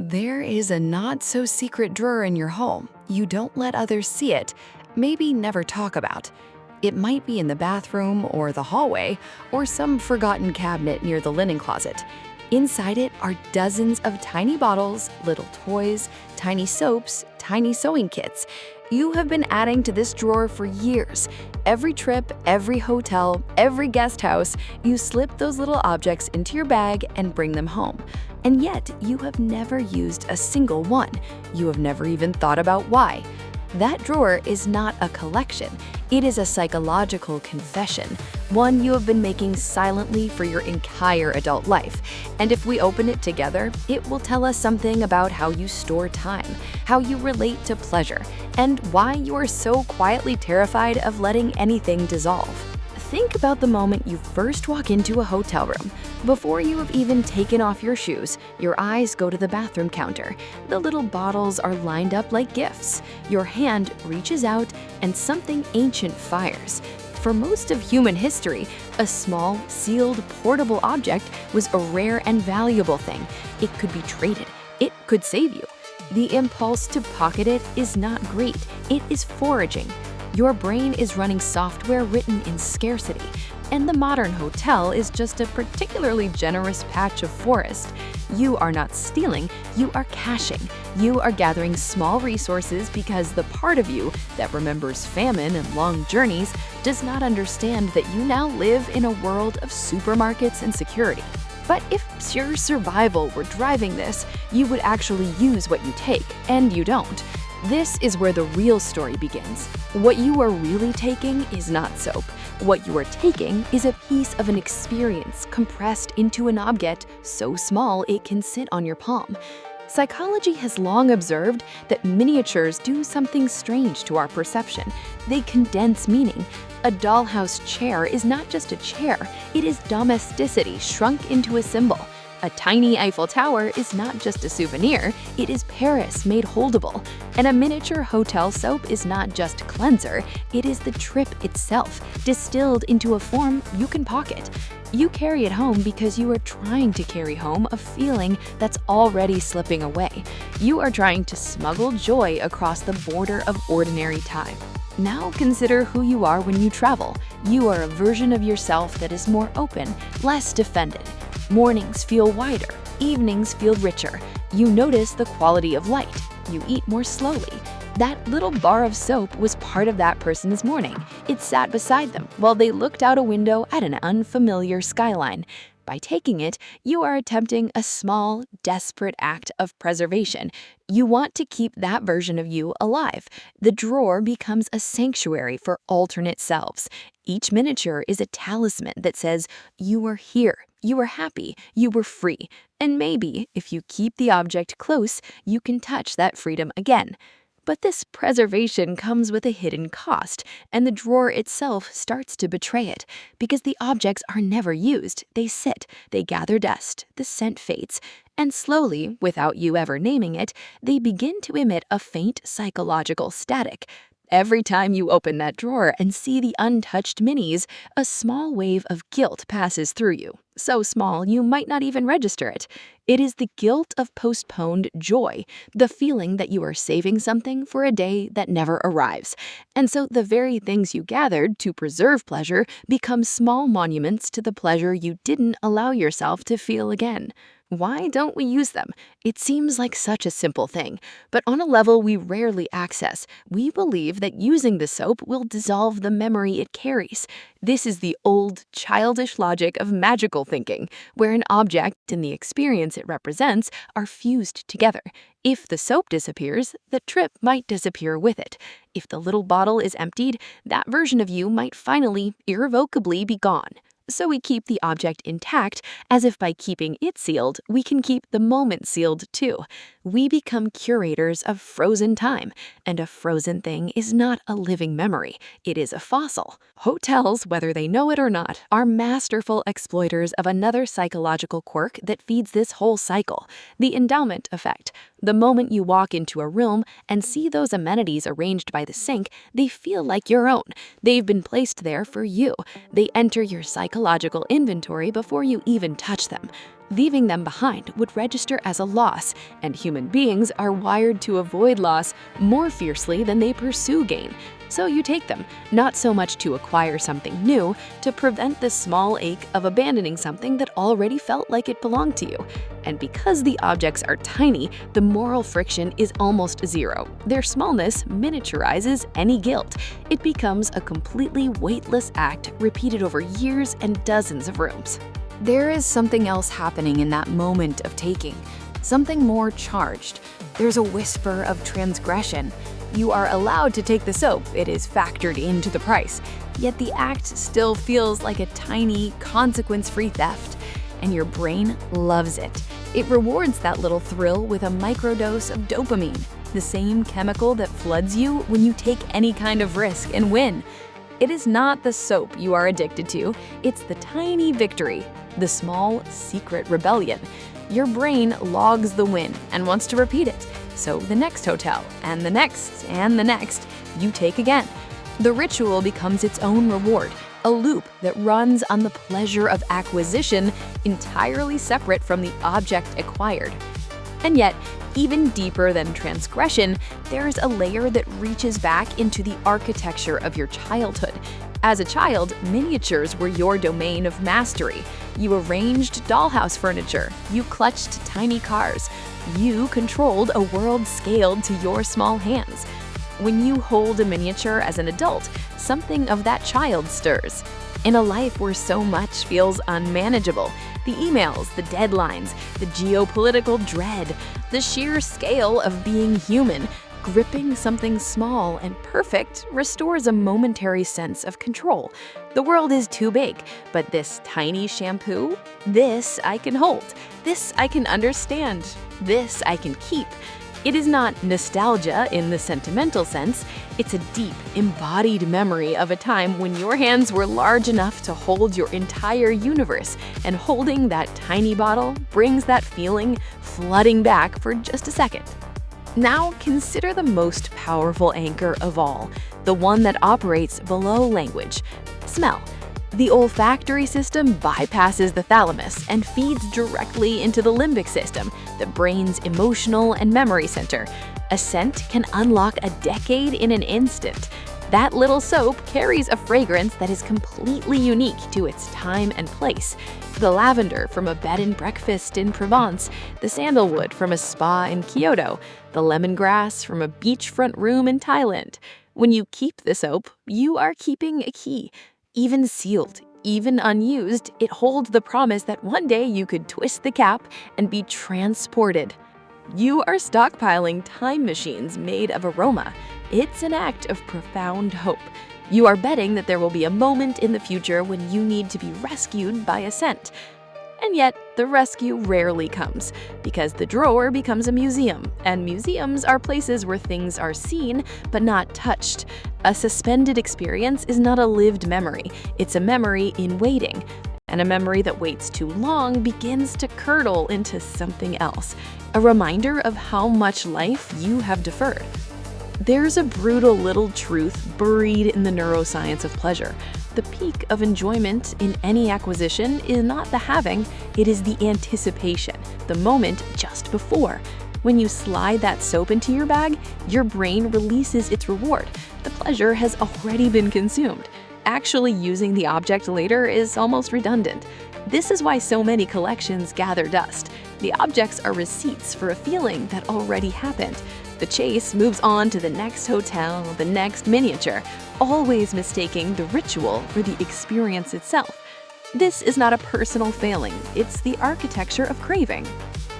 There is a not-so-secret drawer in your home you don't let others see it, maybe never talk about. It might be in the bathroom or the hallway or some forgotten cabinet near the linen closet. Inside it are dozens of tiny bottles, little toys, tiny soaps, tiny sewing kits. You have been adding to this drawer for years. Every trip, every hotel, every guest house, you slip those little objects into your bag and bring them home. And yet, you have never used a single one. You have never even thought about why. That drawer is not a collection. It is a psychological confession, one you have been making silently for your entire adult life. And if we open it together, it will tell us something about how you store time, how you relate to pleasure, and why you are so quietly terrified of letting anything dissolve. Think about the moment you first walk into a hotel room. Before you have even taken off your shoes, your eyes go to the bathroom counter. The little bottles are lined up like gifts. Your hand reaches out and something ancient fires. For most of human history, a small, sealed, portable object was a rare and valuable thing. It could be traded. It could save you. The impulse to pocket it is not greed. It is foraging. Your brain is running software written in scarcity, and the modern hotel is just a particularly generous patch of forest. You are not stealing, you are caching. You are gathering small resources because the part of you that remembers famine and long journeys does not understand that you now live in a world of supermarkets and security. But if pure survival were driving this, you would actually use what you take, and you don't. This is where the real story begins. What you are really taking is not soap. What you are taking is a piece of an experience compressed into an object so small it can sit on your palm. Psychology has long observed that miniatures do something strange to our perception. They condense meaning. A dollhouse chair is not just a chair, it is domesticity shrunk into a symbol. A tiny Eiffel Tower is not just a souvenir, it is Paris made holdable. And a miniature hotel soap is not just cleanser, it is the trip itself, distilled into a form you can pocket. You carry it home because you are trying to carry home a feeling that's already slipping away. You are trying to smuggle joy across the border of ordinary time. Now consider who you are when you travel. You are a version of yourself that is more open, less defended. Mornings feel wider, evenings feel richer. You notice the quality of light. You eat more slowly. That little bar of soap was part of that person's morning. It sat beside them while they looked out a window at an unfamiliar skyline. By taking it, you are attempting a small, desperate act of preservation. You want to keep that version of you alive. The drawer becomes a sanctuary for alternate selves. Each miniature is a talisman that says, you were here, you were happy, you were free. And maybe, if you keep the object close, you can touch that freedom again. But this preservation comes with a hidden cost, and the drawer itself starts to betray it, because the objects are never used. They sit, they gather dust, the scent fades, and slowly, without you ever naming it, they begin to emit a faint psychological static. Every time you open that drawer and see the untouched minis, a small wave of guilt passes through you. So small you might not even register it. It is the guilt of postponed joy, the feeling that you are saving something for a day that never arrives. And so the very things you gathered to preserve pleasure become small monuments to the pleasure you didn't allow yourself to feel again. Why don't we use them? It seems like such a simple thing, but on a level we rarely access, we believe that using the soap will dissolve the memory it carries. This is the old, childish logic of magical thinking, where an object and the experience it represents are fused together. If the soap disappears, the trip might disappear with it. If the little bottle is emptied, that version of you might finally, irrevocably be gone. So we keep the object intact, as if by keeping it sealed, we can keep the moment sealed too. We become curators of frozen time, and a frozen thing is not a living memory, it is a fossil. Hotels, whether they know it or not, are masterful exploiters of another psychological quirk that feeds this whole cycle, the endowment effect. The moment you walk into a room and see those amenities arranged by the sink, they feel like your own. They've been placed there for you. They enter your psychological inventory before you even touch them. Leaving them behind would register as a loss, and human beings are wired to avoid loss more fiercely than they pursue gain. So you take them, not so much to acquire something new, to prevent the small ache of abandoning something that already felt like it belonged to you. And because the objects are tiny, the moral friction is almost zero. Their smallness miniaturizes any guilt. It becomes a completely weightless act repeated over years and dozens of rooms. There is something else happening in that moment of taking, something more charged. There's a whisper of transgression. You are allowed to take the soap, it is factored into the price, yet the act still feels like a tiny, consequence-free theft, and your brain loves it. It rewards that little thrill with a microdose of dopamine, the same chemical that floods you when you take any kind of risk and win. It is not the soap you are addicted to, it's the tiny victory, the small, secret rebellion. Your brain logs the win and wants to repeat it. So the next hotel, and the next, and the next, you take again. The ritual becomes its own reward, a loop that runs on the pleasure of acquisition entirely separate from the object acquired. And yet, even deeper than transgression, there's a layer that reaches back into the architecture of your childhood. As a child, miniatures were your domain of mastery. You arranged dollhouse furniture, you clutched tiny cars, you controlled a world scaled to your small hands. When you hold a miniature as an adult, something of that child stirs. In a life where so much feels unmanageable, the emails, the deadlines, the geopolitical dread, the sheer scale of being human, gripping something small and perfect restores a momentary sense of control. The world is too big, but this tiny shampoo, this I can hold, this I can understand, this I can keep. It is not nostalgia in the sentimental sense, it's a deep, embodied memory of a time when your hands were large enough to hold your entire universe, and holding that tiny bottle brings that feeling flooding back for just a second. Now consider the most powerful anchor of all, the one that operates below language: smell. The olfactory system bypasses the thalamus and feeds directly into the limbic system, the brain's emotional and memory center. A scent can unlock a decade in an instant. That little soap carries a fragrance that is completely unique to its time and place. The lavender from a bed and breakfast in Provence, the sandalwood from a spa in Kyoto, the lemongrass from a beachfront room in Thailand. When you keep the soap, you are keeping a key. Even sealed, even unused, it holds the promise that one day you could twist the cap and be transported. You are stockpiling time machines made of aroma. It's an act of profound hope. You are betting that there will be a moment in the future when you need to be rescued by a scent. And yet, the rescue rarely comes, because the drawer becomes a museum, and museums are places where things are seen but not touched. A suspended experience is not a lived memory, it's a memory in waiting. And a memory that waits too long begins to curdle into something else, a reminder of how much life you have deferred. There's a brutal little truth buried in the neuroscience of pleasure. The peak of enjoyment in any acquisition is not the having, it is the anticipation, the moment just before. When you slide that soap into your bag, your brain releases its reward. The pleasure has already been consumed. Actually using the object later is almost redundant. This is why so many collections gather dust. The objects are receipts for a feeling that already happened. The chase moves on to the next hotel, the next miniature, always mistaking the ritual for the experience itself. This is not a personal failing, it's the architecture of craving.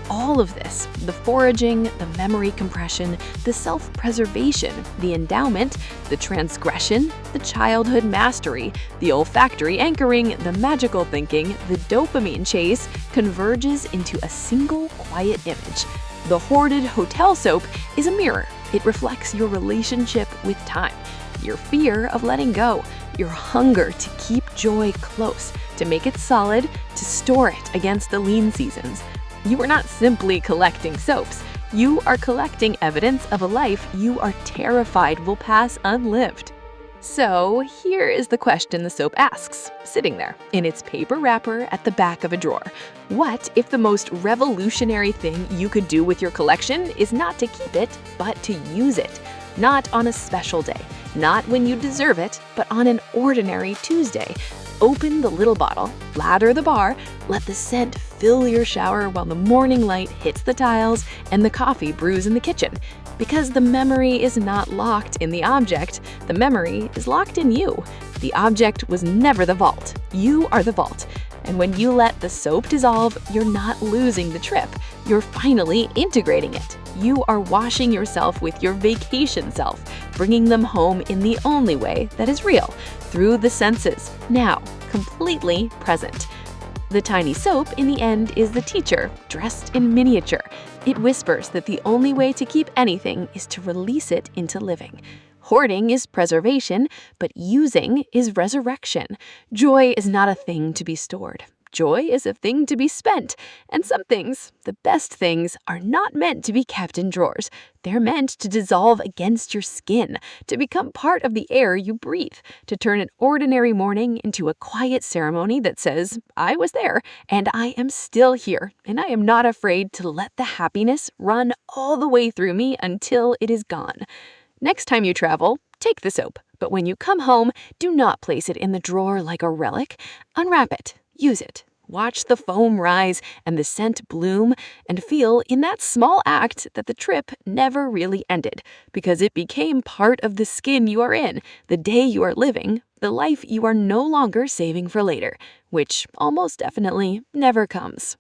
All of this, the foraging, the memory compression, the self-preservation, the endowment, the transgression, the childhood mastery, the olfactory anchoring, the magical thinking, the dopamine chase, converges into a single quiet image. The hoarded hotel soap is a mirror. It reflects your relationship with time, your fear of letting go, your hunger to keep joy close, to make it solid, to store it against the lean seasons. You are not simply collecting soaps. You are collecting evidence of a life you are terrified will pass unlived. So here is the question the soap asks, sitting there in its paper wrapper at the back of a drawer. What if the most revolutionary thing you could do with your collection is not to keep it, but to use it? Not on a special day, not when you deserve it, but on an ordinary Tuesday. Open the little bottle, ladder the bar, let the scent fill your shower while the morning light hits the tiles and the coffee brews in the kitchen. Because the memory is not locked in the object, the memory is locked in you. The object was never the vault. You are the vault. And when you let the soap dissolve, you're not losing the trip. You're finally integrating it. You are washing yourself with your vacation self, bringing them home in the only way that is real, through the senses, now, completely present. The tiny soap, in the end, is the teacher, dressed in miniature. It whispers that the only way to keep anything is to release it into living. Hoarding is preservation, but using is resurrection. Joy is not a thing to be stored. Joy is a thing to be spent. And some things, the best things, are not meant to be kept in drawers. They're meant to dissolve against your skin, to become part of the air you breathe, to turn an ordinary morning into a quiet ceremony that says, I was there, and I am still here, and I am not afraid to let the happiness run all the way through me until it is gone. Next time you travel, take the soap, but when you come home, do not place it in the drawer like a relic. Unwrap it, use it, watch the foam rise and the scent bloom, and feel in that small act that the trip never really ended, because it became part of the skin you are in, the day you are living, the life you are no longer saving for later, which almost definitely never comes.